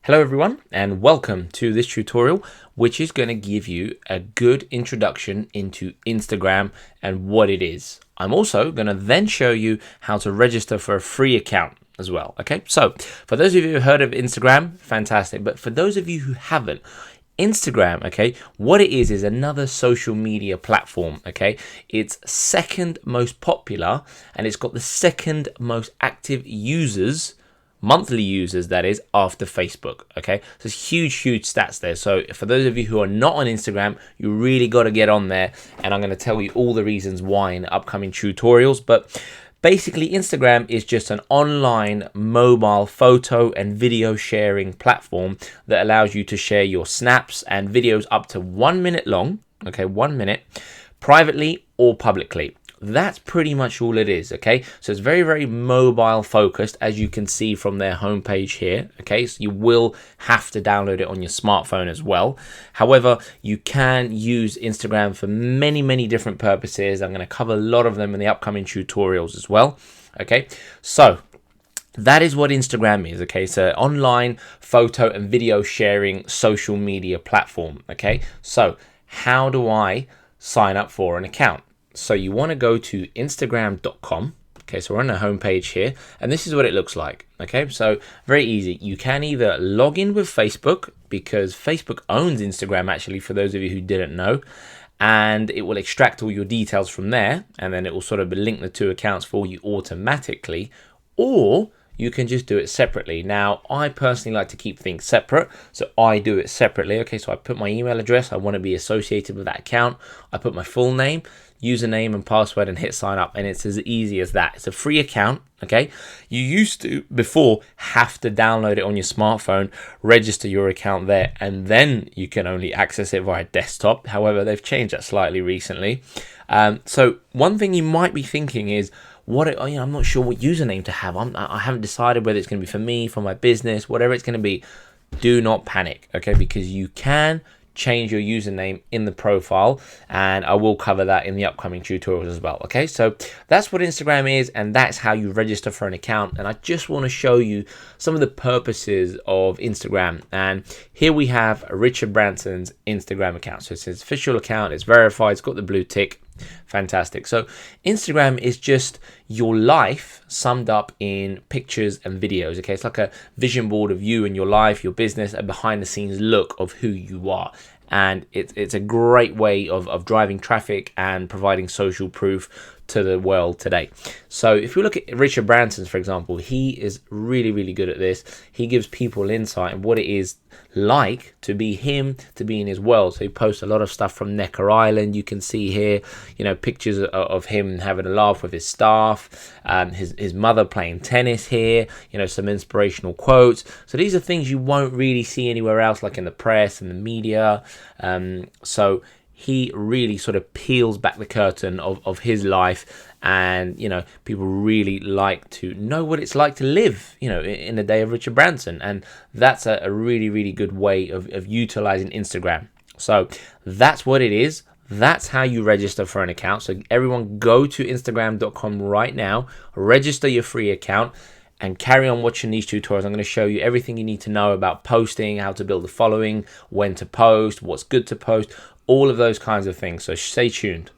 Hello everyone and welcome to this tutorial, which is going to give you a good introduction into Instagram and what it is. I'm also going to then show you how to register for a free account as well. Okay, so for those of you who heard of Instagram, fantastic. But for those of you who haven't, Instagram, okay, what it is another social media platform, okay? It's second most popular and it's got the second most active users, monthly users that is, after Facebook. Okay, so it's huge stats there. So for those of you who are not on Instagram, you really got to get on there, and I'm going to tell you all the reasons why in upcoming tutorials. But basically, Instagram is just an online mobile photo and video sharing platform that allows you to share your snaps and videos up to 1 minute long, okay, 1 minute, privately or publicly. That's pretty much all it is, okay? So it's very mobile focused, as you can see from their homepage here, okay? So you will have to download it on your smartphone as well. However, you can use Instagram for many different purposes. I'm going to cover a lot of them in the upcoming tutorials as well, okay? So that is what Instagram is, okay? So online photo and video sharing social media platform, okay? So how do I sign up for an account? So you want to go to instagram.com. Okay, so we're on the homepage here, and this is what it looks like. Okay, so very easy. You can either log in with Facebook, because Facebook owns Instagram, actually, for those of you who didn't know, and it will extract all your details from there, and then it will sort of link the two accounts for you automatically, or you can just do it separately. Now, I personally like to keep things separate, so I do it separately. Okay, so I put my email address, I want to be associated with that account, I put my full name, username and password, and hit sign up, and it's as easy as that. It's a free account, okay? You used to before have to download it on your smartphone, register your account there, and then you can only access it via desktop. However, they've changed that slightly recently. So one thing you might be thinking is, I'm not sure what username to have. I haven't decided whether it's going to be for me, for my business, whatever it's going to be. Do not panic, okay? Because you can change your username in the profile, and I will cover that in the upcoming tutorials as well. Okay, so that's what Instagram is, and that's how you register for an account. And I just want to show you some of the purposes of Instagram. And here we have Richard Branson's Instagram account. So it's his official account, it's verified, it's got the blue tick. Fantastic. So Instagram is just your life summed up in pictures and videos. Okay, it's like a vision board of you and your life, your business, a behind the scenes look of who you are. And it's a great way of driving traffic and providing social proof to the world today. So if you look at Richard Branson's, for example, he is really good at this. He gives people insight in what it is like to be him, to be in his world. So he posts a lot of stuff from Necker Island. You can see here, pictures of him having a laugh with his staff, his mother playing tennis here, some inspirational quotes. So these are things you won't really see anywhere else, like in the press and the media. So he really sort of peels back the curtain of his life, and people really like to know what it's like to live in the day of Richard Branson, and that's a really good way of utilizing Instagram. So that's what it is. That's how you register for an account. So everyone, go to instagram.com right now, register your free account, and carry on watching these tutorials. I'm going to show you everything you need to know about posting, how to build a following, when to post, what's good to post, all of those kinds of things. So stay tuned.